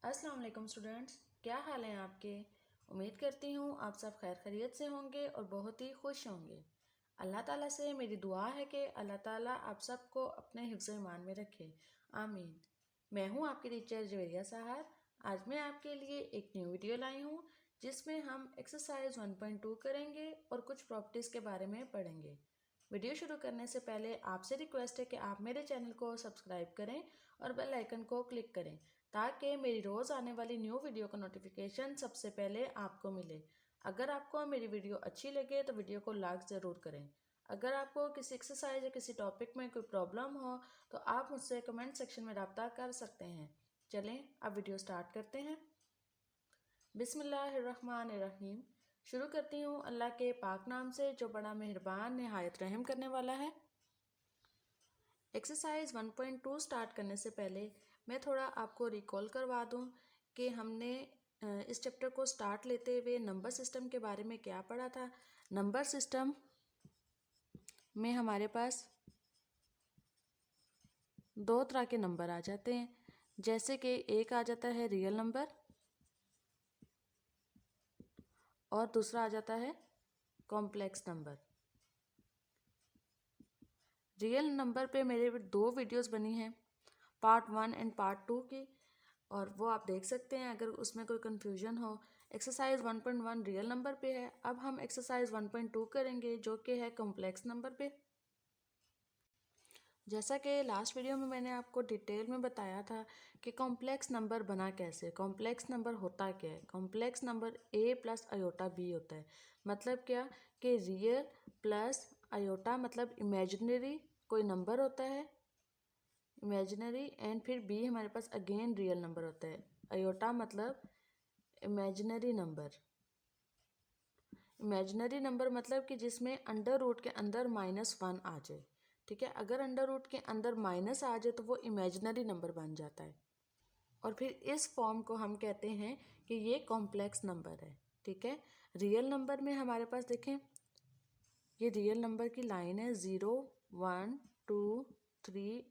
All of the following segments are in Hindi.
अस्सलाम वालेकुम स्टूडेंट्स, क्या हाल है आपके। उम्मीद करती हूँ आप सब खैर खैरियत से होंगे और बहुत ही खुश होंगे। अल्लाह ताला से मेरी दुआ है कि अल्लाह ताला आप सबको अपने हिफ्ज़ ईमान में रखे, आमीन। मैं हूँ आपकी टीचर जवेरिया साहब। आज मैं आपके लिए एक न्यू वीडियो लाई हूँ जिसमें हम एक्सरसाइज 1.2 करेंगे और कुछ प्रॉपर्टीज़ के बारे में पढ़ेंगे। वीडियो शुरू करने से पहले आपसे रिक्वेस्ट है कि आप मेरे चैनल को सब्सक्राइब करें और बेल आइकन को क्लिक करें ताकि मेरी रोज़ आने वाली न्यू वीडियो का नोटिफिकेशन सबसे पहले आपको मिले। अगर आपको मेरी वीडियो अच्छी लगे तो वीडियो को लाइक ज़रूर करें। अगर आपको किसी एक्सरसाइज या किसी टॉपिक में कोई प्रॉब्लम हो तो आप मुझसे कमेंट सेक्शन में रब्ता कर सकते हैं। चलें अब वीडियो स्टार्ट करते हैं। बिस्मिल्लाहिर्रहमानिर्रहीम। शुरू करती हूँ अल्लाह के पाक नाम से जो बड़ा मेहरबान नहायत रहम करने वाला है। एक्सरसाइज 1.2 स्टार्ट करने से पहले मैं थोड़ा आपको रिकॉल करवा दूं कि हमने इस चैप्टर को स्टार्ट लेते हुए नंबर सिस्टम के बारे में क्या पढ़ा था। नंबर सिस्टम में हमारे पास दो तरह के नंबर आ जाते हैं, जैसे कि एक आ जाता है रियल नंबर और दूसरा आ जाता है कॉम्प्लेक्स नंबर। रियल नंबर पे मेरे दो वीडियोस बनी हैं, पार्ट 1 एंड पार्ट 2 की, और वो आप देख सकते हैं अगर उसमें कोई कन्फ्यूजन हो। एक्सरसाइज 1.1 रियल नंबर पे है। अब हम एक्सरसाइज 1.2 करेंगे जो कि है कॉम्प्लेक्स नंबर पे। जैसा कि लास्ट वीडियो में मैंने आपको डिटेल में बताया था कि कॉम्प्लेक्स नंबर बना कैसे, कॉम्प्लेक्स नंबर होता क्या है। Complex number a plus iota b होता है। मतलब क्या कि रियल प्लस आयोटा मतलब इमेजिनरी कोई नंबर होता है, इमेजिनरी, एंड फिर b हमारे पास अगेन रियल नंबर होता है। आयोटा मतलब इमेजिनरी नंबर। इमेजिनरी नंबर मतलब कि जिसमें अंडर रूट के अंदर -1 आ जाए। ठीक है, अगर अंडर रूट के अंदर माइनस आ जाए तो वो इमेजिनरी नंबर बन जाता है और फिर इस फॉर्म को हम कहते हैं कि ये कॉम्प्लेक्स नंबर है। ठीक है, रियल नंबर में हमारे पास देखें ये रियल नंबर की लाइन है 0 1 2 3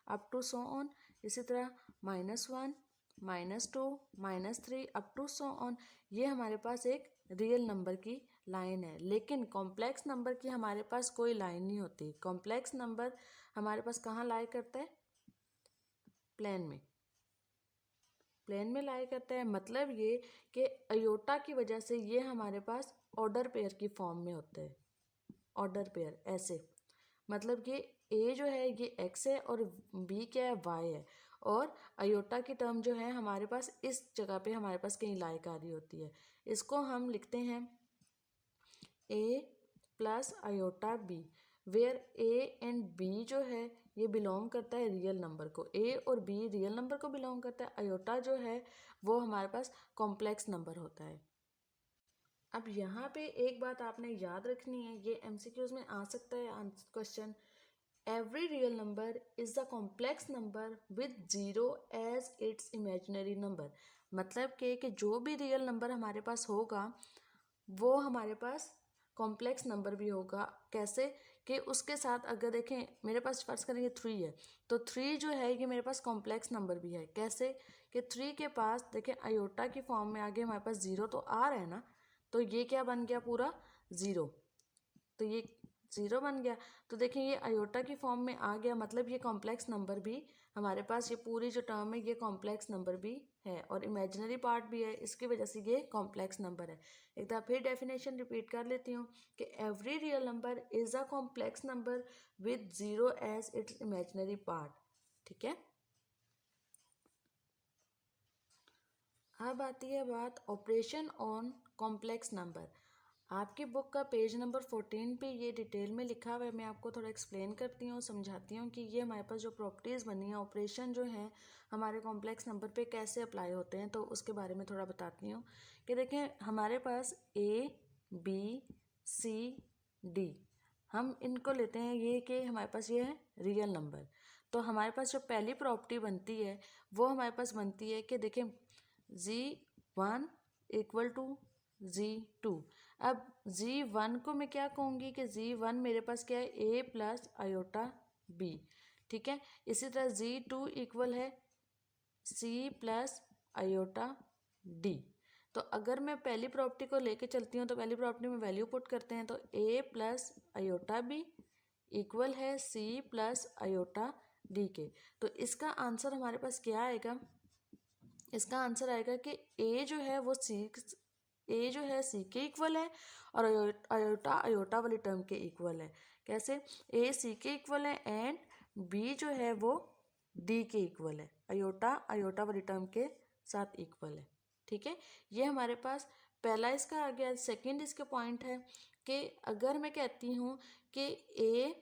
अप टू सो ऑन। इसी तरह -1 -2 -3 अप टू सो ऑन। ये हमारे पास एक रियल नंबर की लाइन है। लेकिन कॉम्प्लेक्स नंबर की हमारे पास कोई लाइन नहीं होती। कॉम्प्लेक्स नंबर हमारे पास कहाँ लाई करता है? प्लेन में। प्लेन में लाई करता है। मतलब ये कि अयोटा की वजह से ये हमारे पास ऑर्डर पेयर की फॉर्म में होते हैं। ऑर्डर पेयर ऐसे, मतलब ये a जो है ये x है और b क्या है, y है, और अयोटा की टर्म जो है हमारे पास इस जगह पे हमारे पास कहीं लाइक आ रही होती है। इसको हम लिखते हैं a plus iota b, where a and b जो है ये बिलोंग करता है रियल नंबर को। a और b रियल नंबर को बिलोंग करता है। अयोटा जो है वो हमारे पास कॉम्प्लेक्स नंबर होता है। अब यहाँ पे एक बात आपने याद रखनी है, ये एमसीक्यूज में आ सकता है question. Every real number is the complex number with zero as its imaginary number. मतलब कि जो भी रियल नंबर हमारे पास होगा वो हमारे पास कॉम्प्लेक्स नंबर भी होगा। कैसे कि उसके साथ अगर देखें मेरे पास फर्ज करेंगे 3 है तो 3 जो है ये मेरे पास कॉम्प्लेक्स नंबर भी है। कैसे कि 3 के पास देखें अयोटा की फॉर्म में आगे हमारे पास 0 तो आ रहा है ना, तो ये क्या बन गया पूरा 0, तो ये 0 बन गया। तो देखें ये अयोटा की फॉर्म में आ गया, मतलब ये कॉम्प्लेक्स नंबर भी हमारे पास, ये पूरी जो टर्म है ये कॉम्प्लेक्स नंबर भी है और इमेजिनरी पार्ट भी है, इसकी वजह से ये कॉम्प्लेक्स नंबर है। एक बार फिर डेफिनेशन रिपीट कर लेती हूँ कि every real number is a complex number with 0 as its imaginary part. ठीक है, अब आती है बात ऑपरेशन ऑन कॉम्प्लेक्स नंबर। आपकी बुक का पेज नंबर 14 पे ये डिटेल में लिखा हुआ है। मैं आपको थोड़ा एक्सप्लेन करती हूँ, समझाती हूँ कि ये हमारे पास जो प्रॉपर्टीज़ बनी है, ऑपरेशन जो है हमारे कॉम्प्लेक्स नंबर पे कैसे अप्लाई होते हैं, तो उसके बारे में थोड़ा बताती हूँ। कि देखें हमारे पास A B C D, हम इनको लेते हैं ये कि हमारे पास ये है रियल नंबर। तो हमारे पास जो पहली प्रॉपर्टी बनती है वो हमारे पास बनती है कि देखें Z1 इक्वल टू Z2। अब Z1 को मैं क्या कहूँगी कि Z1 मेरे पास क्या है A प्लस आयोटा B। ठीक है, इसी तरह Z2 इक्वल है C प्लस आयोटा डी। तो अगर मैं पहली प्रॉपर्टी को लेके चलती हूँ तो पहली प्रॉपर्टी में वैल्यू पुट करते हैं, तो A plus iota B equal है सी प्लस आयोटा डी के। तो इसका आंसर हमारे पास क्या आएगा? इसका आंसर आएगा कि ए जो है सी के इक्वल है और आयोटा आयोटा वाली टर्म के इक्वल है। कैसे? ए सी के इक्वल है एंड बी जो है वो डी के इक्वल है, आयोटा आयोटा वाली टर्म के साथ इक्वल है। ठीक है, ये हमारे पास पहला इसका आ गया। सेकंड इसके पॉइंट है कि अगर मैं कहती हूँ कि ए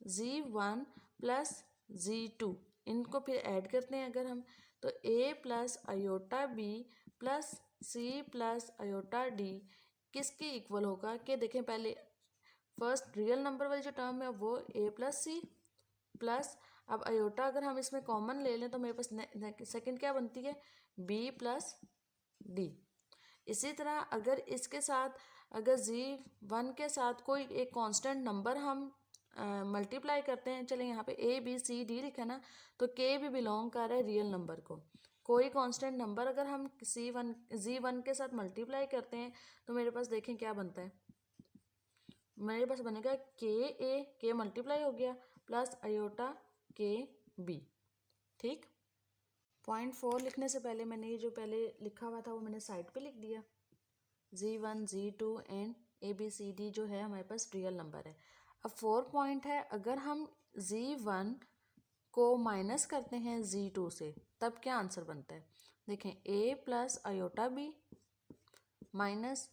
Z1 प्लस Z2, इनको फिर ऐड करते हैं अगर हम, तो A plus iota B plus C plus iota D किसके इक्वल होगा? कि देखें पहले फर्स्ट रियल नंबर वाली जो टर्म है वो ए प्लस सी प्लस, अब आयोटा अगर हम इसमें कॉमन ले लें तो मेरे पास सेकंड क्या बनती है? B plus D. इसी तरह अगर इसके साथ अगर Z1 के साथ कोई एक कांस्टेंट नंबर हम मल्टीप्लाई करते हैं, चलें यहाँ पे ए बी सी डी लिखा ना, तो के भी बिलोंग कर रहा है रियल नंबर को। कोई कांस्टेंट नंबर अगर हम Z1 के साथ मल्टीप्लाई करते हैं तो मेरे पास देखें क्या बनता है, मेरे पास बनेगा के मल्टीप्लाई हो गया प्लस आयोटा के बी। ठीक, पॉइंट 4 लिखने से पहले मैंने ये जो पहले लिखा हुआ था वो मैंने साइड पे लिख दिया। Z1 Z2 एंड ABCD जो है हमारे पास रियल नंबर है। अब 4 पॉइंट है, अगर हम Z1 को माइनस करते हैं Z2 से तब क्या आंसर बनता है? देखें A plus iota B minus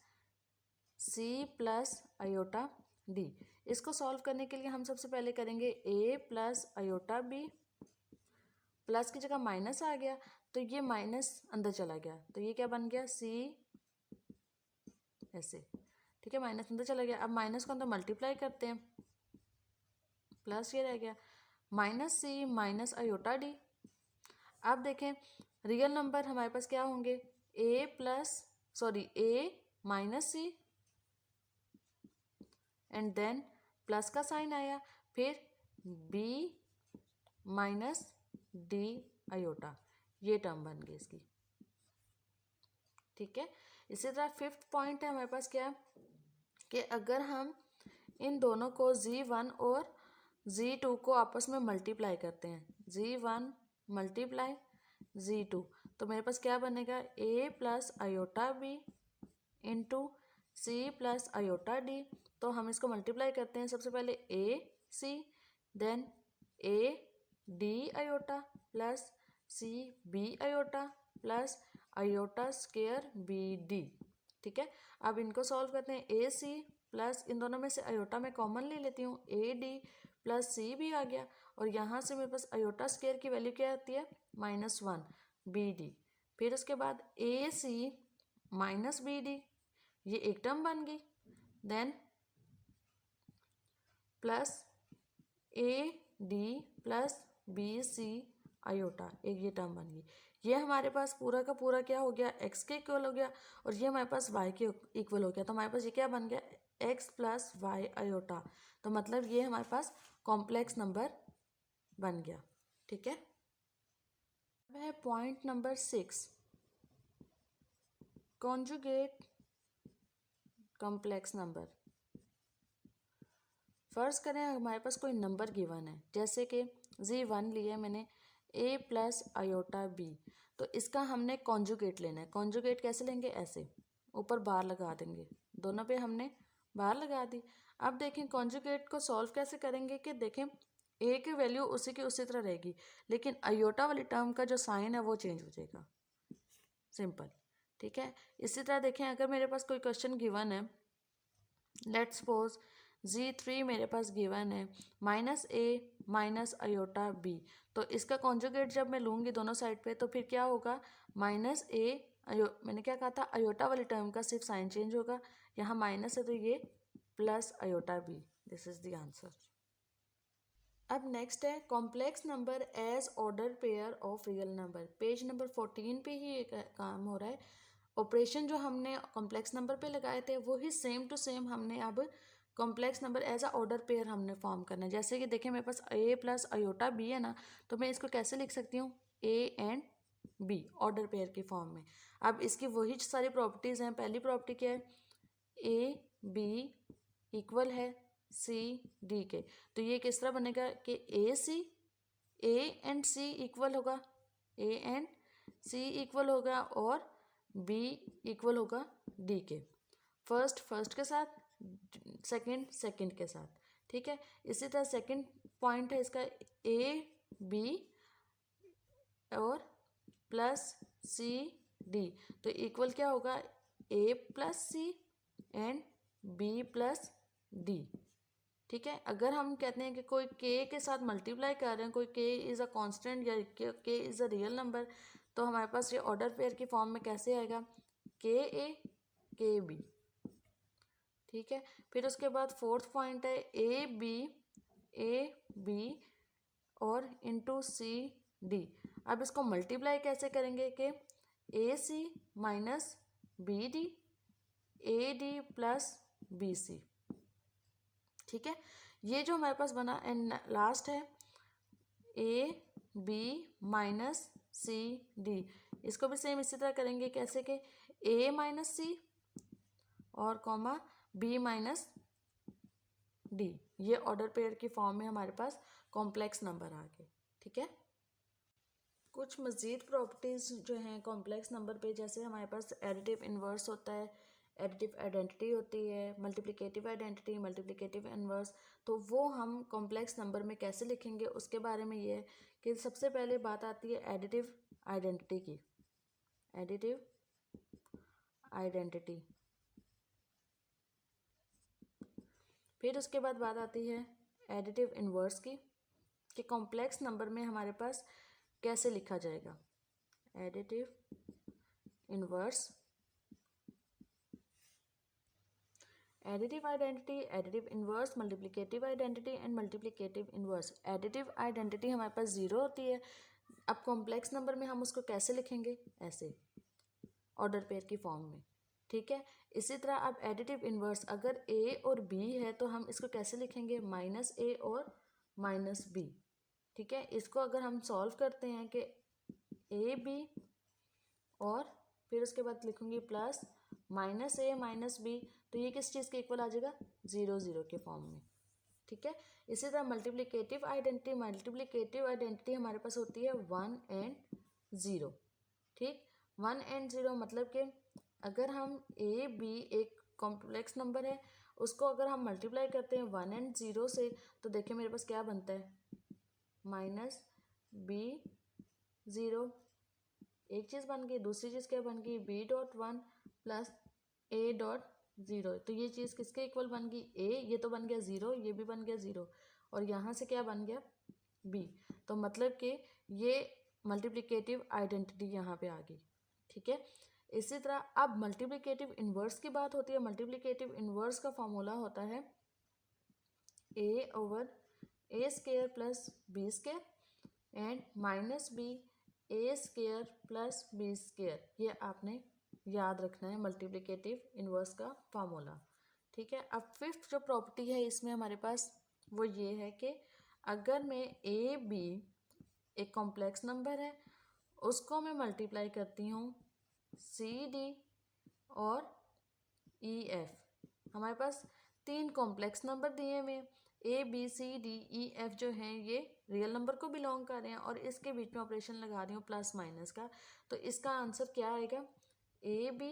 C plus iota D. इसको सॉल्व करने के लिए हम सबसे पहले करेंगे A plus iota B, plus की जगह माइनस आ गया तो ये माइनस अंदर चला गया तो ये क्या बन गया? सी ऐसे। ठीक है, माइनस अंदर चला गया। अब माइनस को अंदर मल्टीप्लाई करते हैं, प्लस ये रह गया minus C minus iota D. अब देखें रियल नंबर हमारे पास क्या होंगे? A minus C and then plus का साइन आया, फिर बी माइनस डी आयोटा, ये टर्म बन गई इसकी। ठीक है, इसी तरह 5th पॉइंट है हमारे पास क्या कि अगर हम इन दोनों को Z1 और Z2 को आपस में मल्टीप्लाई करते हैं, Z1 मल्टीप्लाई Z2, तो मेरे पास क्या बनेगा? A plus iota B into C plus iota D. तो हम इसको मल्टीप्लाई करते हैं, सबसे पहले A C then A D iota plus C B iota plus iota square B D. ठीक है, अब इनको सॉल्व करते हैं। ए सी प्लस इन दोनों में से आयोटा में कॉमन ले लेती हूँ, ए डी प्लस सी भी आ गया और यहाँ से मेरे पास आयोटा स्क्वायर की वैल्यू क्या आती है? -1 बी डी। फिर उसके बाद A C minus B D, ये एक टर्म बन गई। Then plus A D plus B C iota, एक ये टर्म बन गई। ये हमारे पास पूरा का पूरा क्या हो गया? एक्स के इक्वल हो गया और ये हमारे पास वाई के इक्वल हो गया। तो हमारे पास ये क्या बन गया? X plus y iota. तो मतलब ये हमारे पास कॉम्प्लेक्स नंबर बन गया। ठीक है, अब है point number 6, conjugate complex number. फर्ज करें हमारे पास कोई नंबर गिवन है, जैसे कि Z1 लिया मैंने A प्लस आयोटा बी, तो इसका हमने कॉन्जुगेट लेना है। कॉन्जुगेट कैसे लेंगे? ऐसे ऊपर बार लगा देंगे, दोनों पे हमने बार लगा दी। अब देखें कॉन्जुगेट को सॉल्व कैसे करेंगे कि देखें A की वैल्यू उसी की उसी तरह रहेगी लेकिन आयोटा वाली टर्म का जो साइन है वो चेंज हो जाएगा, सिंपल। ठीक है, इसी तरह देखें अगर मेरे पास कोई क्वेश्चन गिवन है, लेट्स सपोज Z3 मेरे पास गिवन है -a माइनस आयोटा बी, तो इसका कॉन्जुगेट जब मैं लूँगी दोनों साइड पे तो फिर क्या होगा? -a मैंने क्या कहा था? आयोटा वाली टर्म का सिर्फ साइन चेंज होगा, यहाँ माइनस है तो ये plus iota B. This is the answer. अब नेक्स्ट है complex number as order pair of real number. Page number 14 पे ही एक काम हो रहा है। ऑपरेशन जो हमने कॉम्प्लेक्स नंबर पे लगाए थे वो ही सेम टू सेम हमने अब complex number as a order pair हमने फॉर्म करना है। जैसे कि देखें मेरे पास a प्लस आयोटा बी है ना, तो मैं इसको कैसे लिख सकती हूँ? a and B, order pair की फॉर्म में। अब इसकी वही सारी प्रॉपर्टीज़ हैं। पहली प्रॉपर्टी क्या है, ए बी इक्वल है सी डी के। तो ये किस तरह बनेगा कि ए एंड सी इक्वल होगा, ए एंड सी इक्वल होगा और बी इक्वल होगा डी के। फर्स्ट के साथ, सेकंड के साथ, ठीक है। इसी तरह सेकंड पॉइंट है इसका ए बी और प्लस सी डी, तो इक्वल क्या होगा, A plus C and B plus D, ठीक है। अगर हम कहते हैं कि कोई के के साथ मल्टीप्लाई कर रहे हैं, कोई के इज़ अ कांस्टेंट या के इज़ अ रियल नंबर, तो हमारे पास ये ऑर्डर पेयर की फॉर्म में कैसे आएगा, के ए के बी, ठीक है। फिर उसके बाद फोर्थ पॉइंट है ए बी और इंटू सी डी। अब इसको मल्टीप्लाई कैसे करेंगे कि A C minus B D, A D plus B C, ठीक है। ये जो हमारे पास बना एंड लास्ट है A B minus C D, इसको भी सेम इसी तरह करेंगे, कैसे कि ए माइनस सी और कॉमा बी माइनस डी। ये ऑर्डर पेयर की फॉर्म में हमारे पास कॉम्प्लेक्स नंबर आ गए, ठीक है। कुछ मज़ीद प्रॉपर्टीज़ जो हैं कॉम्प्लेक्स नंबर पे, जैसे हमारे पास एडिटिव इन्वर्स होता है, एडिटिव आइडेंटिटी होती है, मल्टीप्लिकेटिव आइडेंटिटी, मल्टीप्लिकेटिव इन्वर्स, तो वो हम कॉम्प्लेक्स नंबर में कैसे लिखेंगे उसके बारे में ये है कि सबसे पहले बात आती है एडिटिव आइडेंटिटी की, एडिटिव आइडेंटिटी। फिर उसके बाद बात आती है एडिटिव इन्वर्स की, कि कॉम्प्लेक्स नंबर में हमारे पास कैसे लिखा जाएगा, additive inverse, additive identity, additive inverse, multiplicative identity and multiplicative inverse. Additive identity हमारे पास ज़ीरो होती है। अब कॉम्प्लेक्स नंबर में हम उसको कैसे लिखेंगे, ऐसे ऑर्डर पेयर की फॉर्म में, ठीक है। इसी तरह अब एडिटिव इन्वर्स, अगर ए और बी है तो हम इसको कैसे लिखेंगे, माइनस ए और माइनस बी, ठीक है। इसको अगर हम सॉल्व करते हैं कि ए बी और फिर उसके बाद लिखूंगी प्लस माइनस ए माइनस बी, तो ये किस चीज़ के इक्वल आ जाएगा, ज़ीरो ज़ीरो के फॉर्म में, ठीक है। इसी तरह मल्टीप्लिकेटिव आइडेंटिटी, मल्टीप्लिकेटिव आइडेंटिटी हमारे पास होती है 1 एंड 0, ठीक। 1 एंड 0 मतलब कि अगर हम ए बी एक कॉम्प्लेक्स नंबर है, उसको अगर हम मल्टीप्लाई करते हैं 1 एंड 0 से, तो देखिए मेरे पास क्या बनता है, माइनस बी 0, एक चीज़ बन गई। दूसरी चीज़ क्या बन गई, B dot 1 plus A dot 0, तो ये चीज़ किसके इक्वल बन गई, ए, ये तो बन गया 0, ये भी बन गया 0, और यहाँ से क्या बन गया, बी। तो मतलब कि ये मल्टीप्लिकेटिव आइडेंटिटी यहाँ पे आ गई, ठीक है। इसी तरह अब मल्टीप्लिकेटिव इन्वर्स की बात होती है। मल्टीप्लिकेटिव इन्वर्स का फॉर्मूला होता है A over A square plus B square and minus B A square plus B square. ये आपने याद रखना है मल्टीप्लिकेटिव इन्वर्स का फार्मूला, ठीक है। अब फिफ्थ जो प्रॉपर्टी है इसमें हमारे पास वो ये है कि अगर मैं ए बी एक कॉम्प्लेक्स नंबर है, उसको मैं मल्टीप्लाई करती हूँ सी डी और ई एफ, हमारे पास 3 कॉम्प्लेक्स नंबर दिए हुए, A B C D E F जो हैं ये रियल नंबर को बिलोंग कर रहे हैं, और इसके बीच में ऑपरेशन लगा रही हूँ प्लस माइनस का, तो इसका आंसर क्या आएगा, ए बी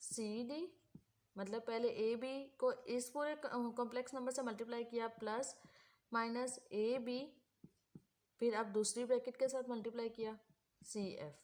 सी डी, मतलब पहले ए बी को इस पूरे कॉम्प्लेक्स नंबर से मल्टीप्लाई किया प्लस माइनस ए बी, फिर अब दूसरी ब्रैकेट के साथ मल्टीप्लाई किया सी एफ,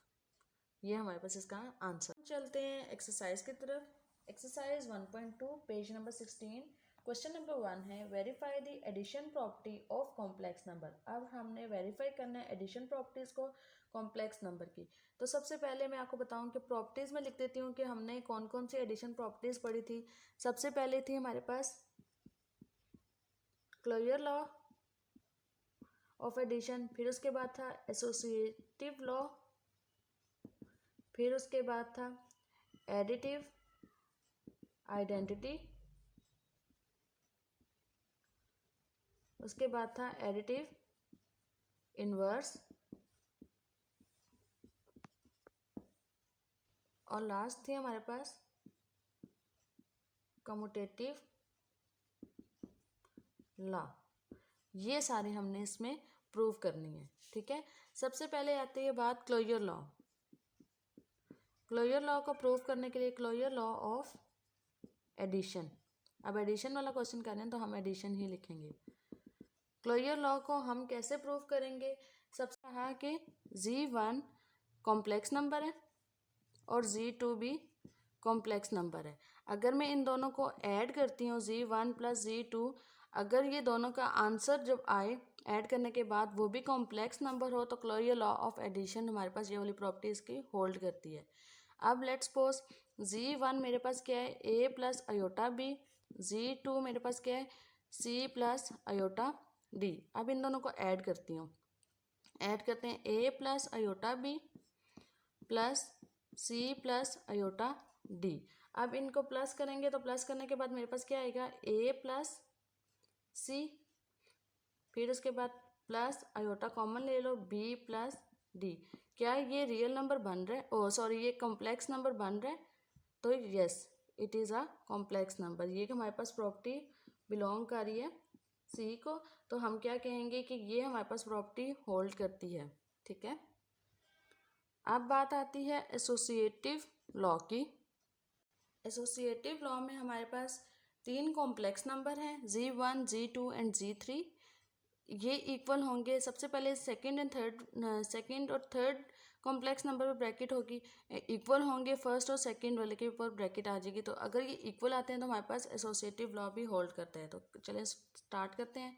ये हमारे पास इसका आंसर। चलते हैं एक्सरसाइज की तरफ। Exercise 1.2 page number 16, question number 1 है verify the addition property of complex number. अब हमने वेरीफाई करना है एडिशन प्रॉपर्टीज़ को कॉम्प्लेक्स नंबर की। तो सबसे पहले मैं आपको बताऊं कि प्रॉपर्टीज़ में लिख देती हूँ कि हमने कौन कौन सी एडिशन प्रॉपर्टीज़ पढ़ी थी। सबसे पहले थी हमारे पास क्लोजर लॉ ऑफ एडिशन, फिर उसके बाद था एसोसिएटिव लॉ, फिर उसके बाद था एडिटिव आइडेंटिटी, उसके बाद था एडिटिव इन्वर्स, और लास्ट थी हमारे पास कम्यूटेटिव लॉ। ये सारे हमने इसमें प्रूव करनी है, ठीक है। सबसे पहले आती है बात क्लोजर लॉ। क्लोजर लॉ को प्रूव करने के लिए क्लोजर लॉ ऑफ एडिशन। अब एडिशन वाला क्वेश्चन कर रहे हैं तो हम एडिशन ही लिखेंगे। क्लोजर लॉ को हम कैसे प्रूव करेंगे? सबसे कहा कि Z1 कॉम्प्लेक्स नंबर है और Z2 भी कॉम्प्लेक्स नंबर है। अगर मैं इन दोनों को ऐड करती हूँ Z1 प्लस Z2, अगर ये दोनों का आंसर जब आए ऐड करने के बाद वो भी कॉम्प्लेक्स नंबर हो तो क्लोजर लॉ ऑफ एडिशन हमारे पास ये वाली प्रॉपर्टी इसकी होल्ड करती है। अब लेट्स सपोज Z1 मेरे पास क्या है? A plus iota B। Z2 मेरे पास क्या है? C plus iota D। अब इन दोनों को ऐड करती हूँ। ऐड करते हैं A plus iota B plus C plus iota D। अब इनको प्लस करेंगे तो प्लस करने के बाद मेरे पास क्या आएगा? A प्लस C, फिर उसके बाद प्लस अयोटा कॉमन ले लो B प्लस D। क्या ये रियल नंबर बन रहा है? ओ सॉरी, ये कॉम्प्लेक्स नंबर बन रहा है? तो yes, it is a complex number. ये कि हमारे पास प्रॉपर्टी बिलोंग कर रही है C को, तो हम क्या कहेंगे कि ये हमारे पास प्रॉपर्टी होल्ड करती है, ठीक है। अब बात आती है एसोसिएटिव लॉ की। एसोसिएटिव लॉ में हमारे पास 3 कॉम्प्लेक्स नंबर हैं, Z1, Z2 एंड Z3। ये इक्वल होंगे। सबसे पहले सेकंड और थर्ड कॉम्प्लेक्स नंबर पर ब्रैकेट होगी, इक्वल होंगे फर्स्ट और सेकंड वाले के ऊपर ब्रैकेट आ जाएगी। तो अगर ये इक्वल आते हैं तो हमारे पास एसोसिएटिव लॉ भी होल्ड करता है। तो चलिए स्टार्ट करते हैं।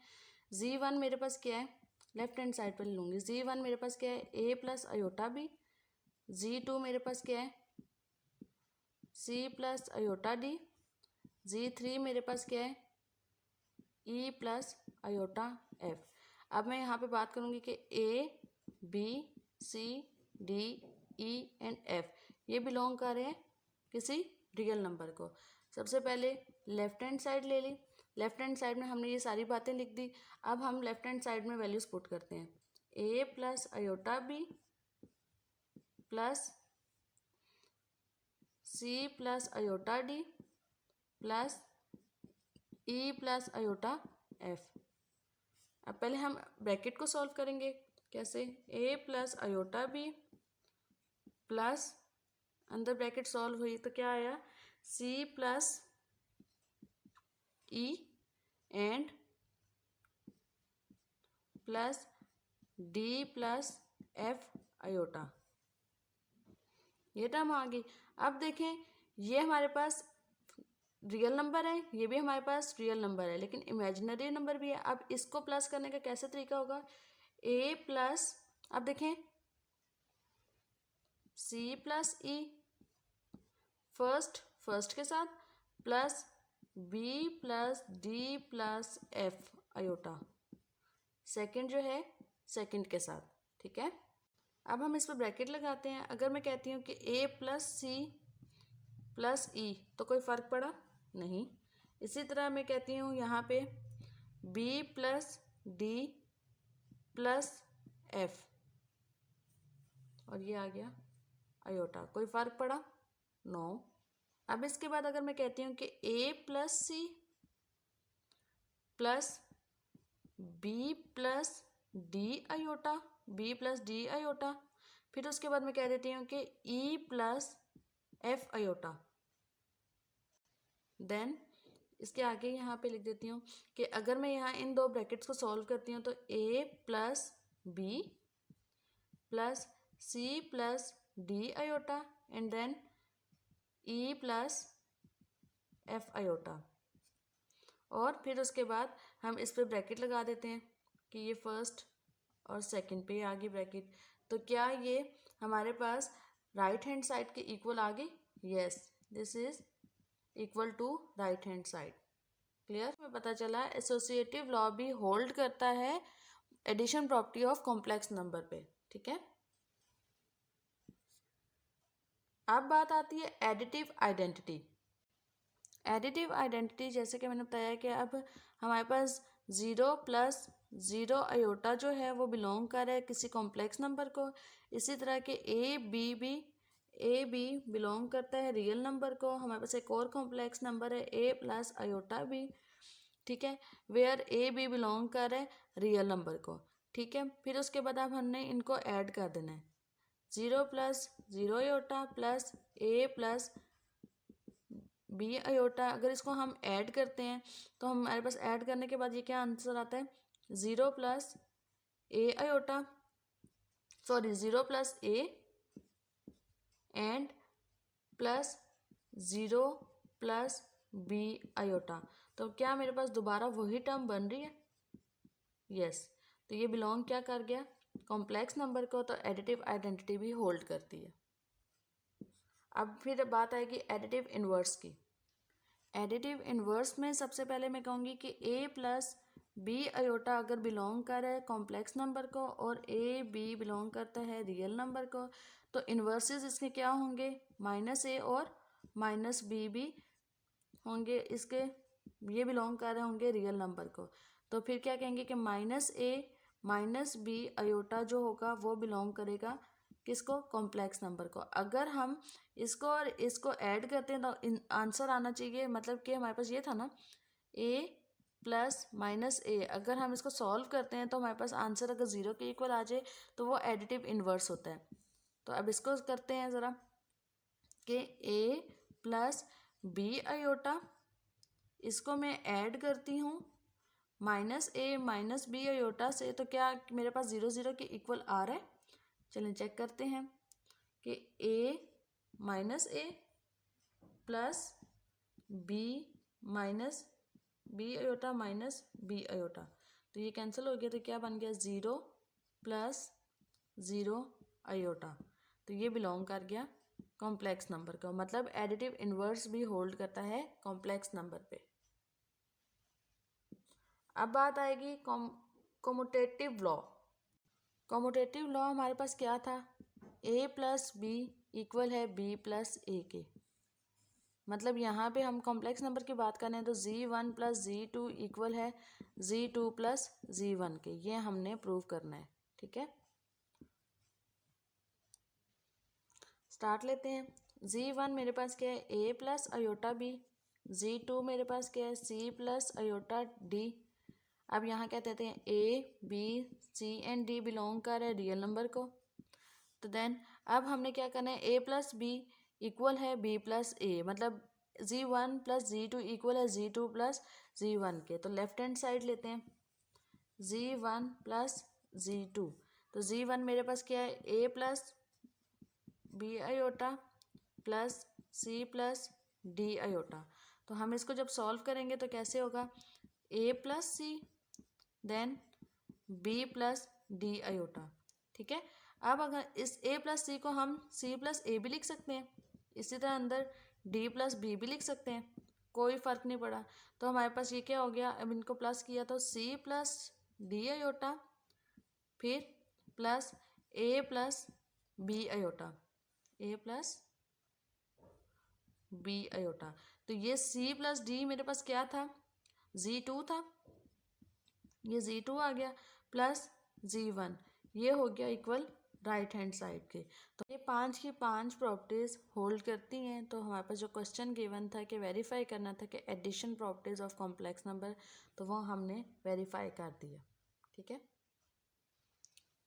Z1 मेरे पास क्या है? लेफ्ट हैंड साइड पर लूँगी। Z1 मेरे पास क्या है? A plus iota B। Z2 मेरे पास क्या है? C plus iota D। Z3 मेरे पास क्या है? E plus iota F। अब मैं यहाँ पे बात करूँगी कि A, B, C, D, E and F ये बिलोंग कर रहे हैं किसी रियल नंबर को। सबसे पहले लेफ्ट हैंड साइड ले ली। लेफ्ट हैंड साइड में हमने ये सारी बातें लिख दी। अब हम लेफ्ट हैंड साइड में वैल्यूज पुट करते हैं। A plus iota B plus C plus iota D plus E plus iota F। अब पहले हम ब्रैकेट को सॉल्व करेंगे। कैसे? A plus iota B plus अंदर ब्रैकेट सॉल्व हुई तो क्या आया? C plus E and plus D plus F iota. ये टर्म आ गई। अब देखें, ये हमारे पास रियल नंबर है, ये भी हमारे पास रियल नंबर है, लेकिन इमेजिनरी नंबर भी है। अब इसको प्लस करने का कैसे तरीका होगा? A प्लस, अब देखें, C प्लस E फर्स्ट के साथ plus B plus D plus F iota second जो है सेकंड के साथ, ठीक है। अब हम इस पर ब्रैकेट लगाते हैं। अगर मैं कहती हूँ कि A plus C plus E तो कोई फ़र्क पड़ा नहीं। इसी तरह मैं कहती हूँ यहाँ पे B plus D plus F और ये आ गया अयोटा, कोई फ़र्क पड़ा? नो। अब इसके बाद अगर मैं कहती हूँ कि A plus C plus B plus D iota, B plus D iota, फिर उसके बाद मैं कह देती हूँ कि E plus F iota. Then इसके आगे यहाँ पे लिख देती हूँ कि अगर मैं यहाँ इन दो ब्रैकेट्स को सॉल्व करती हूँ तो A plus B plus C plus D iota and then E plus F iota. और फिर उसके बाद हम इस पे ब्रैकेट लगा देते हैं कि ये फर्स्ट और सेकंड पे आ गई ब्रैकेट। तो क्या ये हमारे पास राइट हैंड साइड के इक्वल आ गई? Yes, this is equal to right hand side. Clear? हमें पता चला एसोसिएटिव लॉ भी होल्ड करता है addition property of complex number पे, ठीक है। अब बात आती है एडिटिव आइडेंटिटी। एडिटिव आइडेंटिटी जैसे कि मैंने बताया कि अब हमारे पास 0 प्लस 0 अयोटा जो है वो बिलोंग कर रहा है किसी कॉम्प्लेक्स नंबर को। इसी तरह के A B भी ए बी बिलोंग करता है रियल नंबर को, हमारे पास एक और कॉम्प्लेक्स नंबर है ए प्लस आयोटा बी, ठीक है, वेयर ए बी बिलोंग कर रहा है रियल नंबर को, ठीक है। फिर उसके बाद अब हमने इनको ऐड कर देना है, 0 प्लस 0 आयोटा प्लस ए प्लस बी आयोटा। अगर इसको हम ऐड करते हैं तो हमारे पास ऐड करने के बाद ये क्या आंसर आता है, 0 plus A iota, sorry 0 plus A and plus 0 plus B iota. तो क्या मेरे पास दोबारा वही टर्म बन रही है, यस। तो ये बिलोंग क्या कर गया, कॉम्प्लेक्स नंबर को, तो एडिटिव आइडेंटिटी भी होल्ड करती है। अब फिर बात आएगी एडिटिव इन्वर्स की। एडिटिव इन्वर्स में सबसे पहले मैं कहूँगी कि ए प्लस बी आयोटा अगर बिलोंग कर रहा है कॉम्प्लेक्स नंबर को और ए बी बिलोंग करता है रियल नंबर को, तो इन्वर्सेस इसके क्या होंगे, माइनस ए और माइनस बी भी होंगे, इसके ये बिलोंग कर रहे होंगे रियल नंबर को। तो फिर क्या कहेंगे कि माइनस ए माइनस बी आयोटा जो होगा वो बिलोंग करेगा किसको, कॉम्प्लेक्स नंबर को। अगर हम इसको और इसको ऐड करते हैं तो आंसर आना चाहिए, मतलब कि हमारे पास ये था ना ए प्लस माइनस ए, अगर हम इसको सॉल्व करते हैं तो हमारे पास आंसर अगर 0 के इक्वल आ जाए तो वो एडिटिव इन्वर्स होता है। तो अब इसको करते हैं ज़रा कि ए प्लस बी आयोटा, इसको मैं ऐड करती हूँ माइनस ए माइनस बी आयोटा से, तो क्या मेरे पास 0 0 के इक्वल आ रहा है, चलिए चेक करते हैं कि A minus A plus B minus B iota minus B iota, तो ये कैंसिल हो गया, तो क्या बन गया 0 प्लस 0 आयोटा, तो ये बिलोंग कर गया कॉम्प्लेक्स नंबर का। मतलब एडिटिव इन्वर्स भी होल्ड करता है कॉम्प्लेक्स नंबर पे। अब बात आएगी कॉम्यूटेटिव लॉ। कॉम्यूटेटिव लॉ हमारे पास क्या था, ए प्लस बी इक्वल है बी प्लस ए के। मतलब यहाँ पे हम कॉम्प्लेक्स नंबर की बात करें तो Z1 प्लस Z2 इक्वल है Z2 प्लस Z1 के, ये हमने प्रूव करना है, ठीक है। स्टार्ट लेते हैं। Z1 मेरे पास क्या है, A plus iota B, Z2 मेरे पास क्या है, सी प्लस आयोटा डी। अब यहाँ क्या कहते हैं, A B C and D belong कर है रियल नंबर को। तो देन अब हमने क्या करना है, ए प्लस बी इक्वल है बी प्लस ए, मतलब Z1 प्लस Z2 इक्वल है Z2 प्लस Z1 के। तो लेफ्ट हैंड साइड लेते हैं, Z1 प्लस Z2, तो Z1 मेरे पास क्या है, A plus B iota plus C plus D iota. तो हम इसको जब सॉल्व करेंगे तो कैसे होगा, A plus C then B plus D iota, ठीक है। अब अगर इस ए प्लस सी को हम सी प्लस ए भी लिख सकते हैं, इसी तरह अंदर डी प्लस बी भी लिख सकते हैं, कोई फ़र्क नहीं पड़ा। तो हमारे पास ये क्या हो गया, अब इनको प्लस किया तो सी प्लस डी आयोटा फिर प्लस ए प्लस बी आयोटा, ए प्लस बी आयोटा। तो ये सी प्लस डी मेरे पास क्या था, Z2 था, ये Z2 आ गया प्लस Z1, ये हो गया इक्वल राइट हैंड साइड के। तो ये 5 की 5 प्रॉपर्टीज़ होल्ड करती हैं। तो हमारे पास जो क्वेश्चन गिवन था कि वेरीफाई करना था कि addition properties of complex number, तो वो हमने वेरीफाई कर दिया, ठीक है।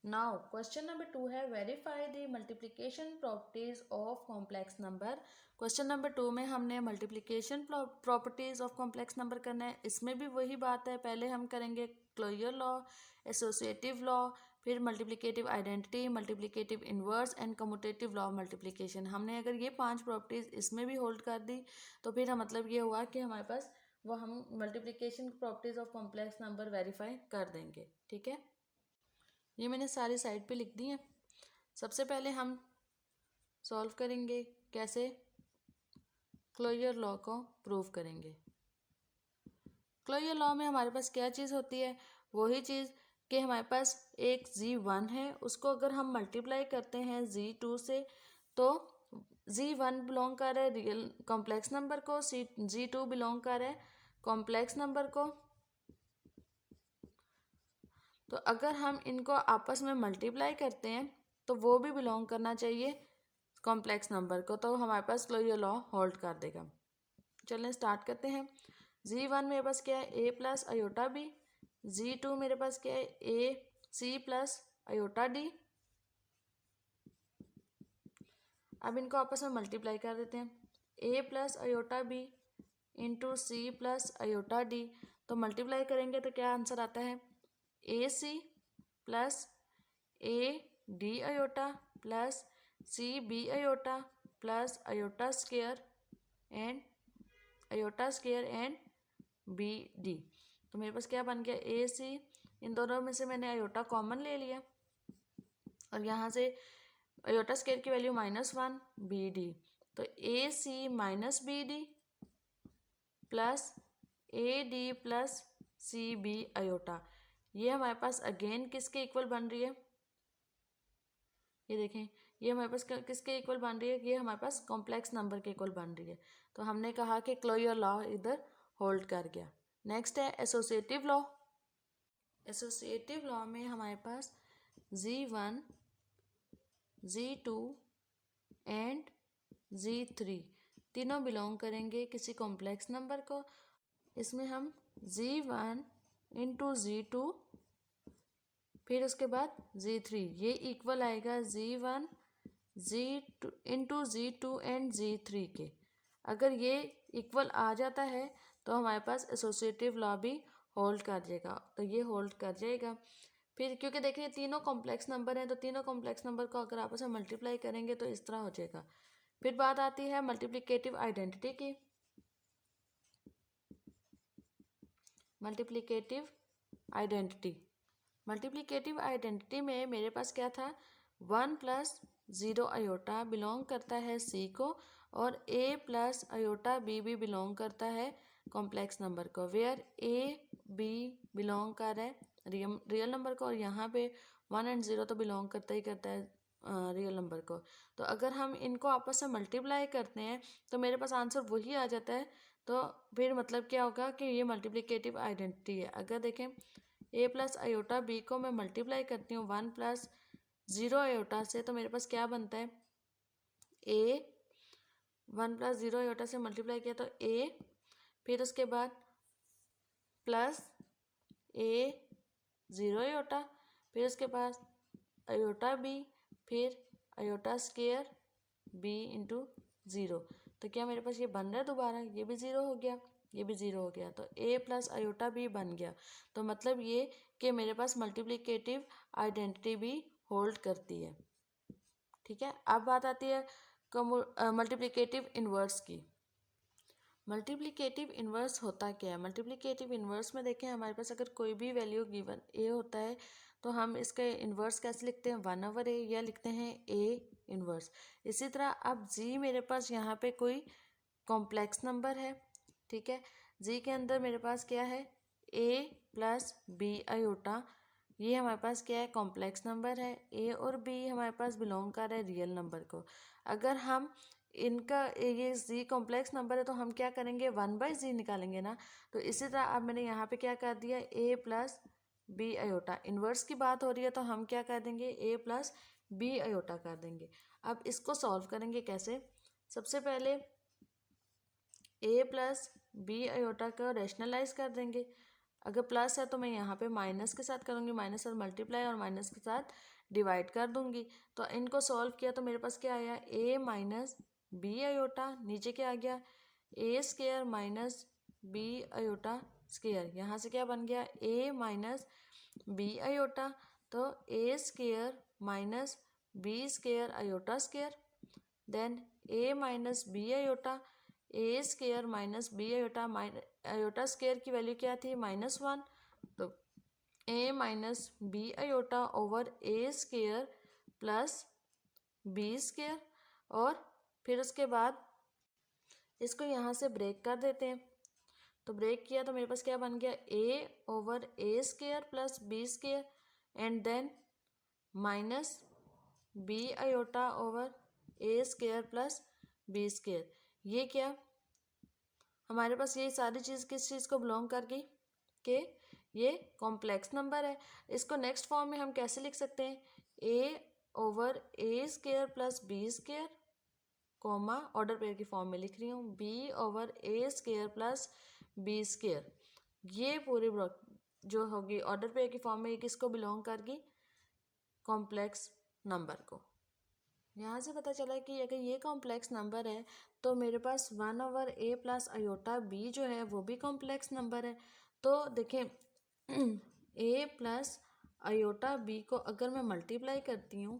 नाउ क्वेश्चन नंबर 2 है verify the multiplication properties of complex number. Question number 2 में हमने multiplication properties of complex number करना है। इसमें भी वही बात है, पहले हम करेंगे क्लोजर लॉ, एसोसिएटिव लॉ, फिर multiplicative identity, multiplicative inverse and commutative law of multiplication. हमने अगर ये 5 प्रॉपर्टीज इसमें भी होल्ड कर दी तो फिर मतलब ये हुआ कि हमारे पास वो हम multiplication properties of complex number verify कर देंगे, ठीक है। ये मैंने सारी साइड पे लिख दी हैं। सबसे पहले हम सॉल्व करेंगे कैसे, क्लोजर लॉ को प्रूव करेंगे। क्लोजर लॉ में हमारे पास क्या चीज़ होती है, वही चीज़ कि हमारे पास एक Z1 है, उसको अगर हम मल्टीप्लाई करते हैं Z2 से तो Z1 बिलोंग कर रहा है रियल कॉम्प्लेक्स नंबर को, Z2 बिलोंग कर रहा है कॉम्प्लेक्स नंबर को। तो अगर हम इनको आपस में मल्टीप्लाई करते हैं तो वो भी बिलोंग करना चाहिए कॉम्प्लेक्स नंबर को, तो हमारे पास ये लॉ होल्ड कर देगा। चलिए स्टार्ट करते हैं। Z1 मेरे पास क्या है, A plus iota B. Z2 मेरे पास क्या है, a c plus iota d. अब इनको आपस में मल्टीप्लाई कर देते हैं। A plus iota b into C plus iota d, तो मल्टीप्लाई करेंगे तो क्या आंसर आता है, a c plus A d iota plus C b iota plus iota square and b d. तो मेरे पास क्या बन गया, ए सी, इन दोनों में से मैंने अयोटा कॉमन ले लिया और यहाँ से अयोटा स्क्वायर की वैल्यू -1 बी डी, तो a C minus B D plus A D plus C b iota. ये हमारे पास अगेन किसके इक्वल बन रही है, ये देखें, ये हमारे पास किसके इक्वल बन रही है, ये हमारे पास कॉम्प्लेक्स नंबर के इक्वल बन रही है। तो हमने कहा कि क्लोजर लॉ इधर होल्ड कर गया। नेक्स्ट है एसोसिएटिव लॉ। एसोसिएटिव लॉ में हमारे पास Z1, Z2 एंड Z3 तीनों बिलोंग करेंगे किसी कॉम्प्लेक्स नंबर को। इसमें हम Z1 इंटू Z2 फिर उसके बाद Z3, ये इक्वल आएगा Z1 Z2 into Z2 and Z3 के। अगर ये इक्वल आ जाता है तो हमारे पास एसोसिएटिव लॉ भी होल्ड कर जाएगा, तो ये होल्ड कर जाएगा। फिर क्योंकि देखिए तीनों कॉम्प्लेक्स नंबर हैं, तो तीनों कॉम्प्लेक्स नंबर को अगर आपस में मल्टीप्लाई करेंगे तो इस तरह हो जाएगा। फिर बात आती है मल्टीप्लिकेटिव आइडेंटिटी की। मल्टीप्लिकेटिव आइडेंटिटी में मेरे पास क्या था, 1 प्लस 0 अयोटा बिलोंग करता है सी को और ए प्लस अयोटा बी भी बिलोंग करता है कॉम्प्लेक्स नंबर को, वेयर ए बी बिलोंग कर रहा है रियल नंबर को और यहाँ पे 1 एंड 0 तो बिलोंग करता ही करता है रियल नंबर को। तो अगर हम इनको आपस में मल्टीप्लाई करते हैं तो मेरे पास आंसर वही आ जाता है। तो फिर मतलब क्या होगा कि ये मल्टीप्लिकेटिव आइडेंटिटी है। अगर देखें ए प्लस अयोटा बी को मैं मल्टीप्लाई करती हूँ 1 प्लस 0 अयोटा से, तो मेरे पास क्या बनता है, ए 1 प्लस 0 अयोटा से मल्टीप्लाई किया तो ए, फिर उसके बाद प्लस ए 0 अयोटा, फिर उसके बाद अयोटा बी, फिर अयोटा स्क्वायर बी इंटू 0। तो क्या मेरे पास ये बन रहा है दोबारा, ये भी 0 हो गया, ये भी 0 हो गया, तो ए प्लस अयोटा बी बन गया। तो मतलब ये कि मेरे पास मल्टीप्लिकेटिव आइडेंटिटी भी होल्ड करती है। ठीक है, अब बात आती है मल्टीप्लिकेटिव इन्वर्स की। मल्टीप्लिकेटिव इन्वर्स होता क्या है, मल्टीप्लिकेटिव इन्वर्स में देखें हमारे पास अगर कोई भी वैल्यू गिवन ए होता है तो हम इसका इन्वर्स कैसे लिखते हैं, 1/a या लिखते हैं ए इन्वर्स। इसी तरह अब जी मेरे पास यहाँ पे कोई कॉम्प्लेक्स नंबर है, ठीक है, जी के अंदर मेरे पास क्या है, ए प्लस बी अयोटा, ये हमारे पास क्या है, कॉम्प्लेक्स नंबर है। ए और बी हमारे पास बिलोंग कर रहा है रियल नंबर को। अगर हम इनका ये जी कॉम्प्लेक्स नंबर है तो हम क्या करेंगे, 1/z निकालेंगे ना। तो इसी तरह अब मैंने यहाँ पे क्या कर दिया, ए प्लस बी अयोटा, इन्वर्स की बात हो रही है तो हम क्या कर देंगे, ए प्लस बी अयोटा कर देंगे। अब इसको सॉल्व करेंगे कैसे, सबसे पहले ए प्लस बी अयोटा का रैशनलाइज कर देंगे। अगर प्लस है तो मैं यहाँ पे माइनस के साथ करूँगी, माइनस और मल्टीप्लाई और माइनस के साथ डिवाइड कर दूंगी। तो इनको सॉल्व किया तो मेरे पास क्या आया, ए माइनस बी अयोटा, नीचे क्या आ गया, a square minus b iota square, यहाँ से क्या बन गया, ए माइनस बी अयोटा, तो a square minus b square iota square, then a minus b iota, a square minus b iota, iota square की वैल्यू क्या थी, -1, तो a minus b iota over A square plus B square, और फिर उसके बाद इसको यहाँ से ब्रेक कर देते हैं। तो ब्रेक किया तो मेरे पास क्या बन गया, a over A square plus B square and then minus b iota over A square plus B square. ये क्या, हमारे पास ये सारी चीज़ किस चीज़ को बिलोंग कर गई, कि ये कॉम्प्लेक्स नंबर है। इसको नेक्स्ट फॉर्म में हम कैसे लिख सकते हैं, a over A square plus B square comma order pair की फॉर्म में लिख रही हूँ, b/a² प्लस b²। ये पूरी जो होगी ऑर्डर पेयर की फॉर्म में, ये किसको बिलोंग करगी? कॉम्प्लेक्स नंबर को। यहाँ से पता चला कि अगर ये कॉम्प्लेक्स नंबर है तो मेरे पास 1/a प्लस आयोटा b जो है वो भी कॉम्प्लेक्स नंबर है। तो देखें a प्लस आयोटा b को अगर मैं मल्टीप्लाई करती हूँ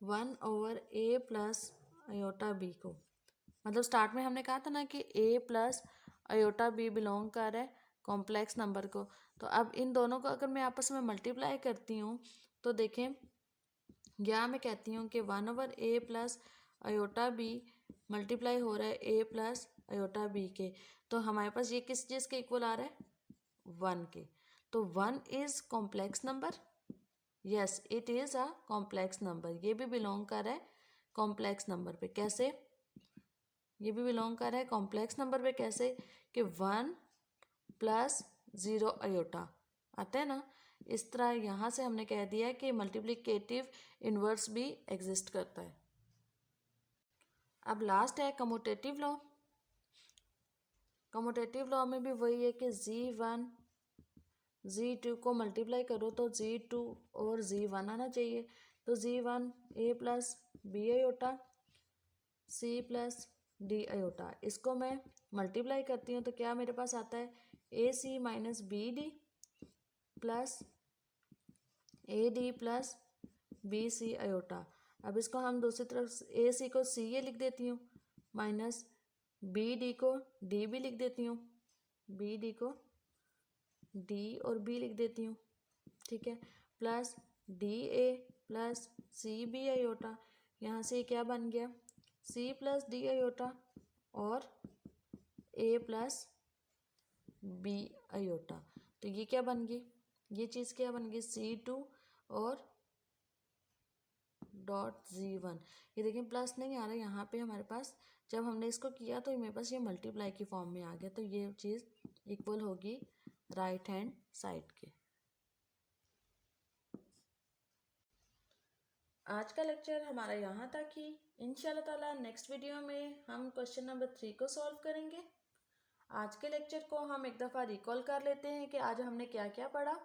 1/a प्लस आयोटा b को, मतलब स्टार्ट में हमने कहा था ना कि a plus iota b belong कर रहा है कॉम्प्लेक्स नंबर को। तो अब इन दोनों को अगर मैं आपस में मल्टीप्लाई करती हूँ तो देखें, या मैं कहती हूँ कि 1/a plus iota b multiply हो रहा है a प्लस आयोटा b के, तो हमारे पास ये किस चीज़ के इक्वल आ रहा है? 1 के। तो 1 is complex number, yes it is a complex number. ये भी बिलोंग कर रहा है कॉम्प्लेक्स नंबर पे। कैसे? ये भी बिलोंग कर रहा है कॉम्प्लेक्स नंबर पे। कैसे? कि 1 प्लस 0 आयोटा आता है ना, इस तरह यहाँ से हमने कह दिया है कि मल्टीप्लिकेटिव इन्वर्स भी एग्जिस्ट करता है। अब लास्ट है कम्यूटेटिव लॉ। कम्यूटेटिव लॉ में भी वही है कि z1 z2 को मल्टीप्लाई करो तो z2 और z1 आना चाहिए। तो z1 a plus b iota c plus d iota, इसको मैं मल्टीप्लाई करती हूँ तो क्या मेरे पास आता है? ac minus B D plus A D plus B C iota. अब इसको हम दूसरी तरफ ए सी को सी ए लिख देती हूँ, माइनस बी डी को डी भी लिख देती हूँ, बी डी को डी और बी लिख देती हूँ, ठीक है, plus D A plus C B iota. यहाँ से क्या बन गया? सी प्लस डी आयोटा और ए प्लस बी आयोटा। तो ये क्या बन गई? ये चीज़ क्या बन गई? C2 और डॉट z1। ये देखिए प्लस नहीं आ रहा यहाँ पे हमारे पास, जब हमने इसको किया तो मेरे पास ये मल्टीप्लाई की फॉर्म में आ गया। तो ये चीज़ इक्वल होगी राइट हैंड साइड के। आज का लेक्चर हमारा यहाँ तक ही। इंशाल्लाह ताला नेक्स्ट वीडियो में हम क्वेश्चन नंबर 3 को सॉल्व करेंगे। आज के लेक्चर को हम एक दफ़ा रिकॉल कर लेते हैं कि आज हमने क्या क्या पढ़ा।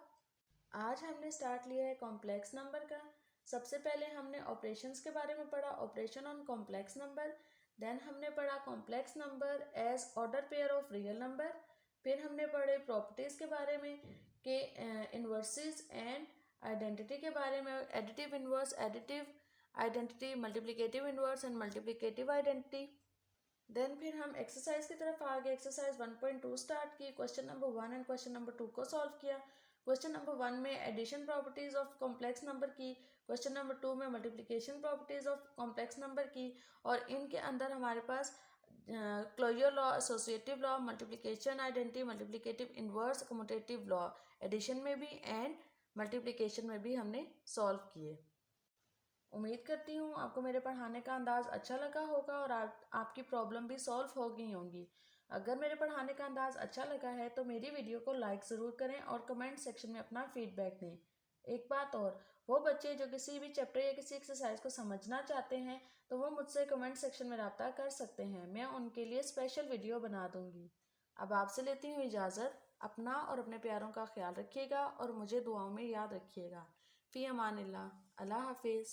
आज हमने स्टार्ट लिया है कॉम्प्लेक्स नंबर का। सबसे पहले हमने ऑपरेशंस के बारे में पढ़ा, operation on complex number. Then हमने पढ़ा complex number as order pair of real number. फिर हमने पढ़े प्रॉपर्टीज़ के बारे में कि इन्वर्सेस एंड आइडेंटिटी के बारे में, additive inverse, additive identity, multiplicative inverse and multiplicative identity. Then फिर हम एक्सरसाइज की तरफ आ गए। एक्सरसाइज 1.2 स्टार्ट की, question number 1 and question number 2 को सॉल्व किया। क्वेश्चन नंबर 1 में addition properties of complex number की, क्वेश्चन नंबर 2 में multiplication properties of complex number की, और इनके अंदर हमारे पास closure law, associative law, multiplication identity, multiplicative inverse, commutative law addition में भी एंड मल्टीप्लिकेशन में भी हमने सॉल्व किए। उम्मीद करती हूँ आपको मेरे पढ़ाने का अंदाज़ अच्छा लगा होगा और आपकी प्रॉब्लम भी सॉल्व हो गई होंगी। अगर मेरे पढ़ाने का अंदाज़ अच्छा लगा है तो मेरी वीडियो को लाइक ज़रूर करें और कमेंट सेक्शन में अपना फीडबैक दें। एक बात और, वो बच्चे जो किसी भी चैप्टर या किसी एक्सरसाइज को समझना चाहते हैं तो वो मुझसे कमेंट सेक्शन में रब्ता कर सकते हैं, मैं उनके लिए स्पेशल वीडियो बना दूँगी। अब आपसे लेती हूँ इजाज़त। अपना और अपने प्यारों का ख्याल रखिएगा और मुझे दुआओं में याद रखिएगा। फ़ी अमानिल्लाह। अल्लाह हाफिज़।